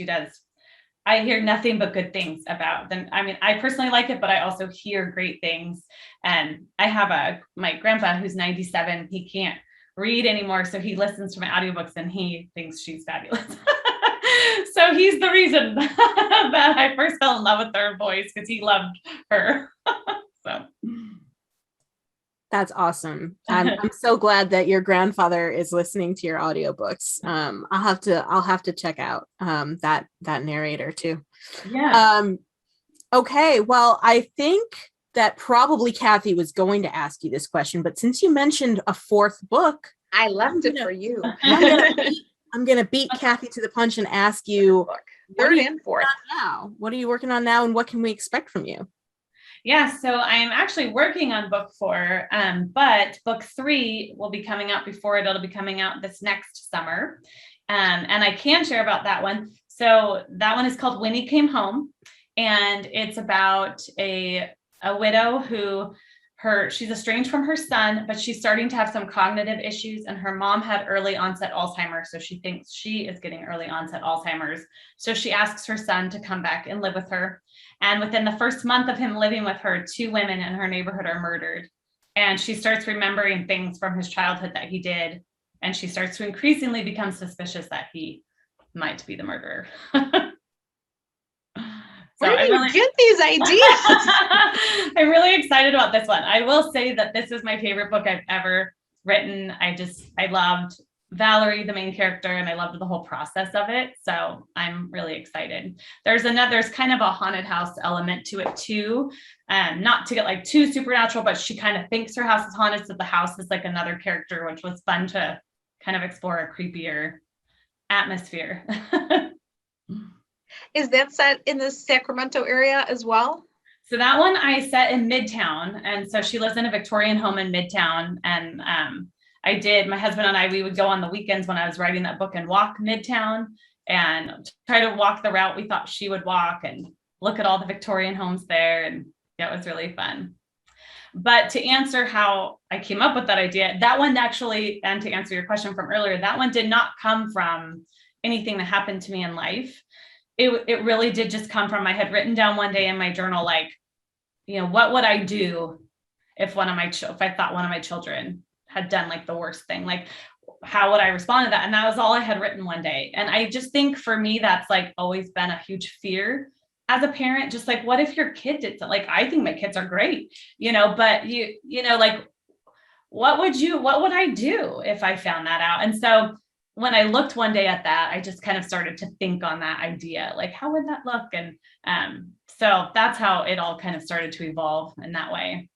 I hear nothing but good things about them. I mean, I personally like it, but I also hear great things. And I have my grandpa who's 97. He can't read anymore, so he listens to my audiobooks and he thinks she's fabulous. So he's the reason that I first fell in love with her voice, because he loved her. So that's awesome. I'm so glad that your grandfather is listening to your audiobooks. I'll have to check out that narrator too. Yeah. Okay. Well, I think that probably Kathy was going to ask you this question, but since you mentioned a fourth book, I left it for you. I'm gonna beat Kathy to the punch and ask you, third and fourth. Now, what are you working on now, and what can we expect from you? Yeah, so I'm actually working on book 4, but book 3 will be coming out it'll be coming out this next summer. And I can share about that one. So that one is called Winnie Came Home, and it's about a widow who she's estranged from her son, but she's starting to have some cognitive issues, and her mom had early onset Alzheimer's. So she thinks she is getting early onset Alzheimer's. So she asks her son to come back and live with her. And within the first month of him living with her, 2 women in her neighborhood are murdered. And she starts remembering things from his childhood that he did. And she starts to increasingly become suspicious that he might be the murderer. Where do you get these ideas? I'm really excited about this one. I will say that this is my favorite book I've ever written. I loved Valerie, the main character, and I loved the whole process of it. So I'm really excited. There's kind of a haunted house element to it too. Not to get like too supernatural, but she kind of thinks her house is haunted. So the house is like another character, which was fun to kind of explore a creepier atmosphere. Is that set in the Sacramento area as well? So that one I set in Midtown. And so she lives in a Victorian home in Midtown. And my husband and I, we would go on the weekends when I was writing that book and walk Midtown and try to walk the route we thought she would walk and look at all the Victorian homes there. And yeah, it was really fun. But to answer how I came up with that idea, that one actually, and to answer your question from earlier, that one did not come from anything that happened to me in life. It really did just come from, I had written down one day in my journal, like, what would I do if I thought one of my children had done like the worst thing, like how would I respond to that? And that was all I had written one day. And I just think for me, that's like always been a huge fear as a parent, just like, what if your kid did something? Like, I think my kids are great, but like, what would I do if I found that out? And so when I looked one day at that, I just kind of started to think on that idea, like, how would that look? And so that's how it all kind of started to evolve in that way.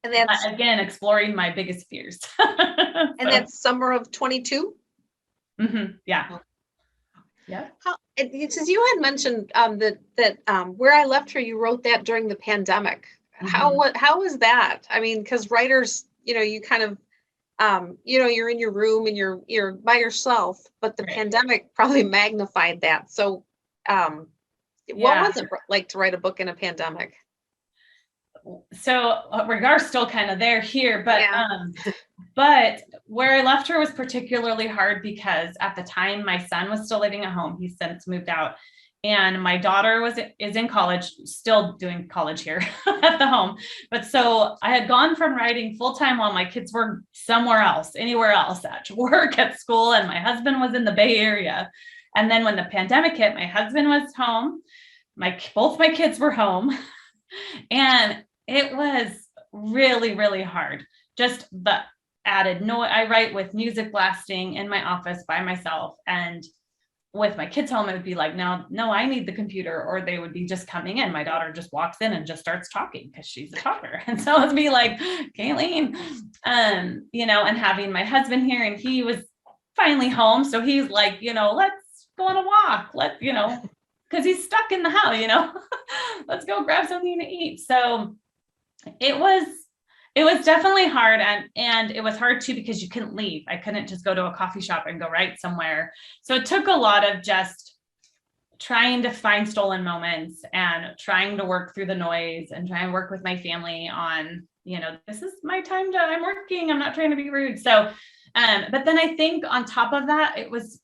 And that's again, exploring my biggest fears. And that's summer of 22. Mm-hmm. Yeah. Yeah. Since you had mentioned that Where I Left Her, you wrote that during the pandemic. Mm-hmm. How was that? I mean, because writers, you kind of you're in your room and you're by yourself, but the pandemic probably magnified that. So what was it like to write a book in a pandemic? So regards still kind of there here, but but Where I Left Her was particularly hard because at the time my son was still living at home. He's since moved out, and my daughter is in college, still doing college here at the home. But so I had gone from writing full time while my kids were somewhere else, anywhere else, at work, at school, and my husband was in the Bay Area. And then when the pandemic hit, my husband was home, both my kids were home, and it was really, really hard. Just the added noise. I write with music blasting in my office by myself, and with my kids home, it would be like, no, I need the computer, or they would be just coming in. My daughter just walks in and just starts talking because she's a talker. And so it'd be like, Kayleen, and having my husband here, and he was finally home. So he's like, let's go on a walk. Because he's stuck in the house, let's go grab something to eat. So it was definitely hard. And it was hard too, because you couldn't leave. I couldn't just go to a coffee shop and go write somewhere. So it took a lot of just trying to find stolen moments and trying to work through the noise and try and work with my family on, this is my time I'm working. I'm not trying to be rude. So, but then I think on top of that, it was,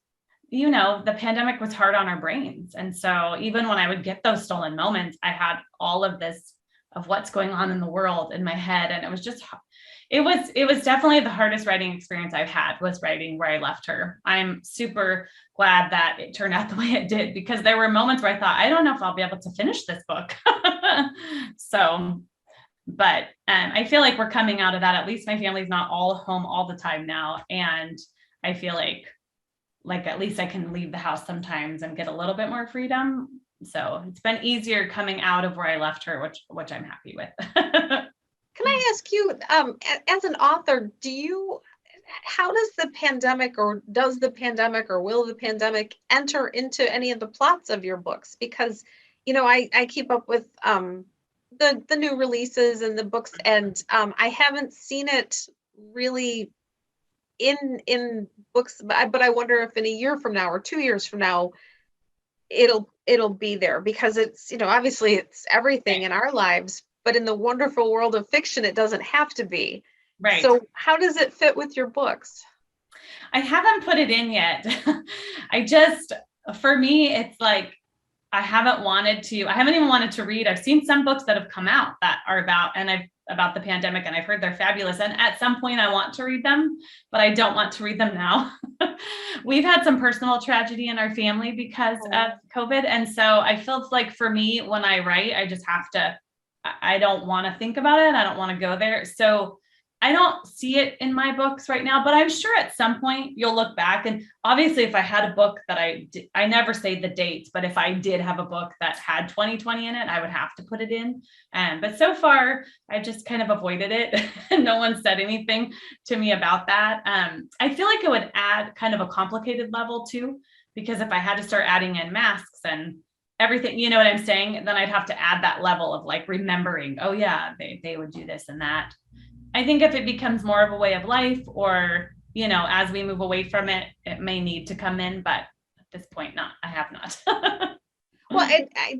the pandemic was hard on our brains. And so even when I would get those stolen moments, I had all of this of what's going on in the world in my head. And it was just, it was definitely the hardest writing experience I've had, was writing Where I Left Her. I'm super glad that it turned out the way it did, because there were moments where I thought, I don't know if I'll be able to finish this book. So, but I feel like we're coming out of that. At least my family's not all home all the time now. And I feel like at least I can leave the house sometimes and get a little bit more freedom. So it's been easier coming out of Where I Left Her, which I'm happy with. Can I ask you, as an author, how does the pandemic, or does the pandemic, or will the pandemic enter into any of the plots of your books? Because, I keep up with the new releases and the books, and I haven't seen it really in books, but I wonder if in a year from now or 2 years from now, it'll be there, because it's, obviously it's everything in our lives, but in the wonderful world of fiction, it doesn't have to be. Right. So how does it fit with your books? I haven't put it in yet. For me, it's like, I haven't even wanted to read. I've seen some books that have come out that are about the pandemic, and I've heard they're fabulous. And at some point I want to read them, but I don't want to read them now. We've had some personal tragedy in our family because of COVID. And so I feel like for me, when I write, I just have to, I don't want to think about it. I don't want to go there. So I don't see it in my books right now, but I'm sure at some point you'll look back. And obviously, if I had a book that I never say the dates, but if I did have a book that had 2020 in it, I would have to put it in. But so far, I just kind of avoided it. No one said anything to me about that. I feel like it would add kind of a complicated level too, because if I had to start adding in masks and everything, you know what I'm saying? Then I'd have to add that level of like remembering, oh yeah, they would do this and that. I think if it becomes more of a way of life, or, you know, as we move away from it, it may need to come in, but at this point, I have not. Well,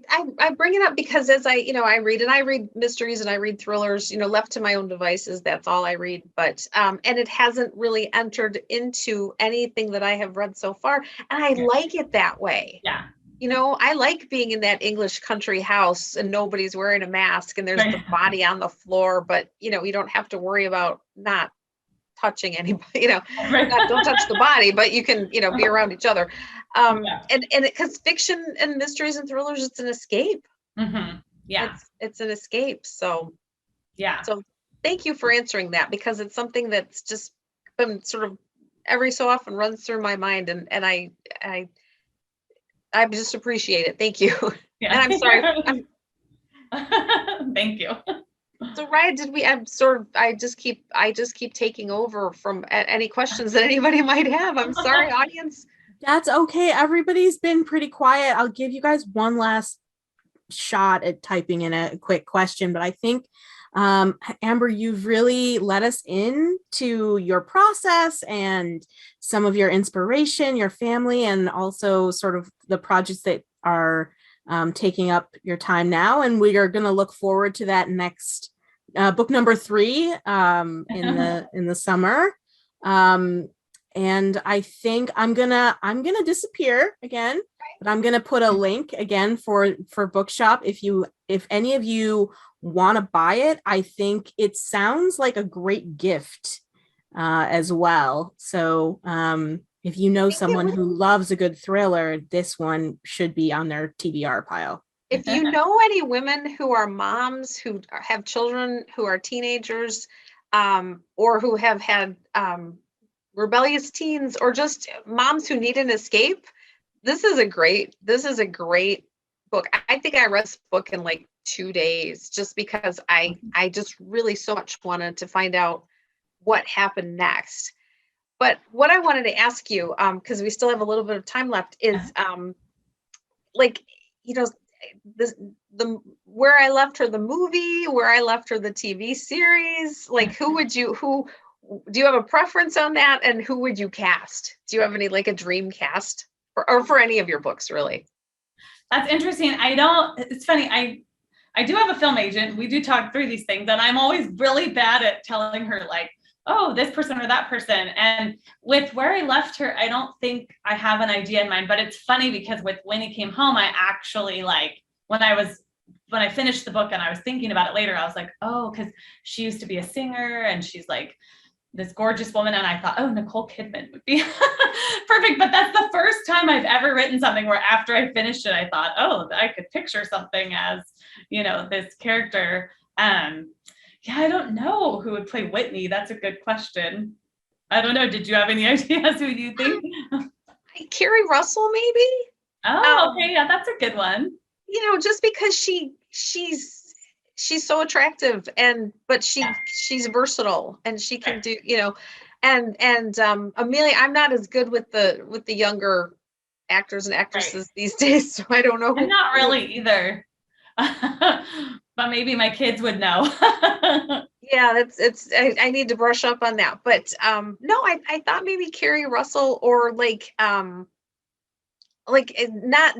I bring it up because as I read mysteries and I read thrillers, left to my own devices, that's all I read. But and it hasn't really entered into anything that I have read so far. And I like it that way. Yeah. I like being in that English country house and nobody's wearing a mask and there's the body on the floor, but you don't have to worry about not touching anybody, don't touch the body, but you can, be around each other. And because fiction and mysteries and thrillers, it's an escape. Mm-hmm. Yeah. It's an escape. So, yeah. So thank you for answering that, because it's something that's just been sort of every so often runs through my mind. And I just appreciate it. Thank you. Yeah. And I'm sorry. Thank you. So Ryan, I just keep taking over from any questions that anybody might have. I'm sorry, audience. That's okay. Everybody's been pretty quiet. I'll give you guys one last shot at typing in a quick question, but I think Amber, you've really let us into your process and some of your inspiration, your family, and also sort of the projects that are taking up your time now. And we are going to look forward to that next book number 3 in the summer. And I think I'm gonna disappear again, but I'm gonna put a link again for Bookshop. If any of you want to buy it, I think it sounds like a great gift as well. So if you know someone who loves a good thriller, this one should be on their TBR pile. If you know any women who are moms who have children who are teenagers, or who have had rebellious teens, or just moms who need an escape, this is a great book. I think I read this book in like 2 days, just because I just really so much wanted to find out what happened next. But what I wanted to ask you, because we still have a little bit of time left, is the Where I Left Her, the movie, Where I Left Her, the TV series, like who do you have a preference on that, and who would you cast? Do you have any like a dream cast for any of your books, really? That's interesting. It's funny. I do have a film agent. We do talk through these things, and I'm always really bad at telling her like, oh, this person or that person. And with Where I Left Her, I don't think I have an idea in mind, but it's funny because with When He Came Home, I actually when I finished the book and I was thinking about it later, I was like, oh, because she used to be a singer and she's like this gorgeous woman. And I thought, oh, Nicole Kidman would be perfect. But that's the first time I've ever written something where after I finished it, I thought, oh, I could picture something as, this character. Yeah, I don't know who would play Whitney. That's a good question. I don't know. Did you have any ideas who you think? Carrie Russell, maybe? Oh, okay. Yeah, that's a good one. Just because she's so attractive, but she's versatile, and she can do, and Amelia, I'm not as good with the younger actors and actresses these days, so I don't know. I'm not really either. But maybe my kids would know. Yeah, I need to brush up on that. But no, I thought maybe Carrie Russell, or like not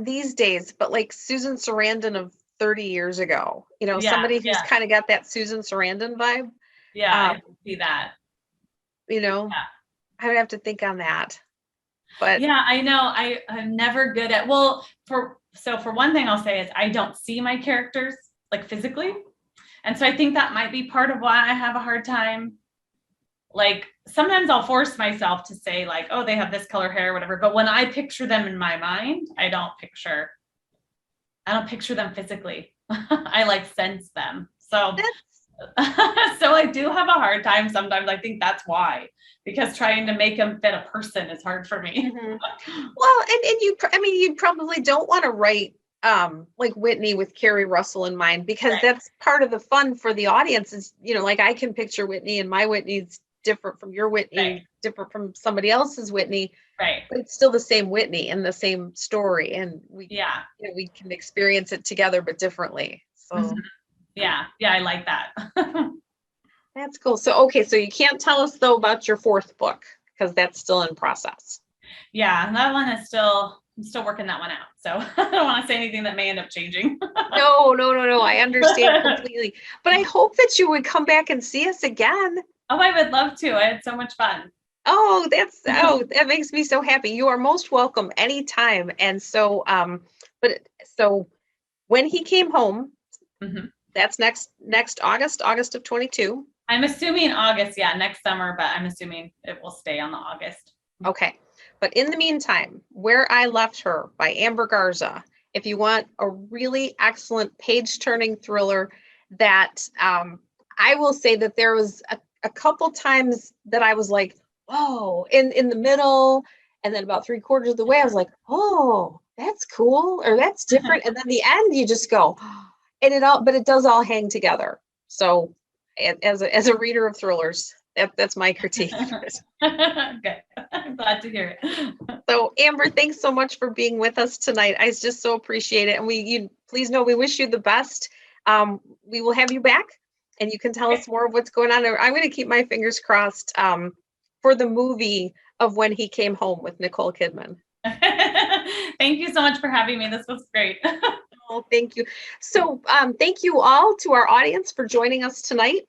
these days, but like Susan Sarandon of 30 years ago. Somebody who's kind of got that Susan Sarandon vibe. Yeah, I can see that. I would have to think on that. But yeah, I know I'm never good at, for one thing I'll say is I don't see my characters like physically. And so I think that might be part of why I have a hard time. Like sometimes I'll force myself to say like, oh, they have this color hair or whatever. But when I picture them in my mind, I don't picture them physically. I like sense them. So So I do have a hard time sometimes. I think that's why, because trying to make him fit a person is hard for me. Well, and you probably don't want to write like Whitney with Carrie Russell in mind, because Right. that's part of the fun for the audience is, like I can picture Whitney, and my Whitney's different from your Whitney, Right. different from somebody else's Whitney, Right. but it's still the same Whitney and the same story, and Yeah. we can experience it together but differently. So Mhm. Yeah. Yeah. I like that. that's cool. So okay, so you can't tell us though about your fourth book because that's still in process. Yeah. That one is I'm still working that one out. So I don't want to say anything that may end up changing. No. I understand completely. But I hope that you would come back and see us again. Oh, I would love to. I had so much fun. Oh, that makes me so happy. You are most welcome anytime. And so, so when he came home, Mhm. that's next August of 22. I'm assuming August. Yeah. Next summer, but I'm assuming it will stay on the August. Okay. But in the meantime, Where I Left Her by Amber Garza, if you want a really excellent page-turning thriller that I will say that there was a couple times that I was like, whoa, in the middle, and then about 3/4 of the way, I was like, oh, that's cool, or that's different. And then the end, you just go, and but it does all hang together. So as a reader of thrillers, that's my critique. Good. I'm glad to hear it. So Amber, thanks so much for being with us tonight. I just so appreciate it. And you please know we wish you the best. We will have you back and you can tell us more of what's going on. I'm going to keep my fingers crossed for the movie of When He Came Home with Nicole Kidman. Thank you so much for having me. This was great. Oh, thank you. So thank you all to our audience for joining us tonight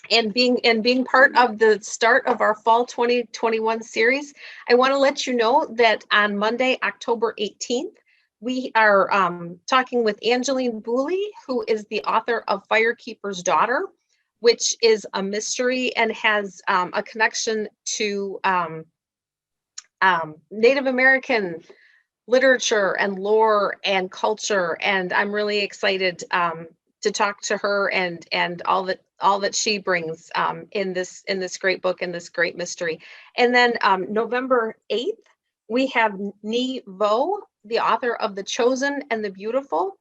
and being part of the start of our fall 2021 series. I want to let you know that on Monday, October 18th, we are talking with Angeline Booley, who is the author of Firekeeper's Daughter, which is a mystery and has a connection to Native American literature and lore and culture. And I'm really excited to talk to her and all that she brings in this great book and this great mystery. And then November 8th, we have Ni Vo, the author of The Chosen and the Beautiful.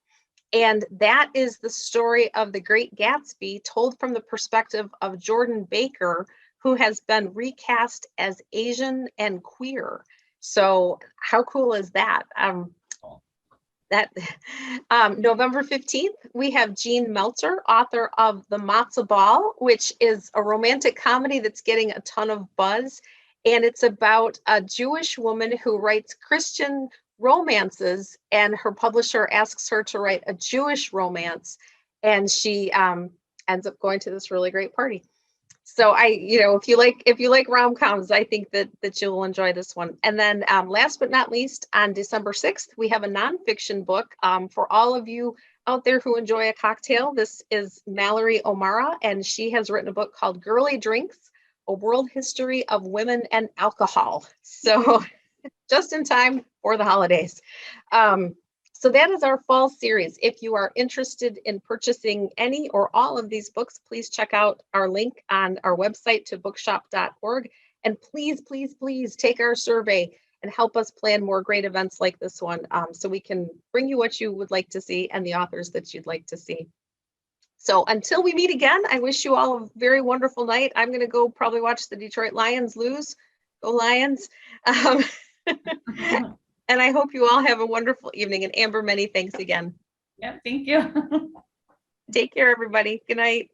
And that is the story of the Great Gatsby told from the perspective of Jordan Baker, who has been recast as Asian and queer. So how cool is that? November 15th, we have Jean Meltzer, author of The Matzo Ball, which is a romantic comedy that's getting a ton of buzz. And it's about a Jewish woman who writes Christian romances, and her publisher asks her to write a Jewish romance, and she ends up going to this really great party. So if you like rom-coms, I think that you'll enjoy this one. And then last but not least, on December 6th, we have a nonfiction book for all of you out there who enjoy a cocktail. This is Mallory O'Mara, and she has written a book called Girly Drinks, A World History of Women and Alcohol. So just in time for the holidays. So that is our fall series. If you are interested in purchasing any or all of these books, please check out our link on our website to bookshop.org. And please, please, please take our survey and help us plan more great events like this one so we can bring you what you would like to see and the authors that you'd like to see. So until we meet again, I wish you all a very wonderful night. I'm going to go probably watch the Detroit Lions lose. Go Lions. And I hope you all have a wonderful evening. And Amber, many thanks again. Yep, thank you. Take care, everybody. Good night.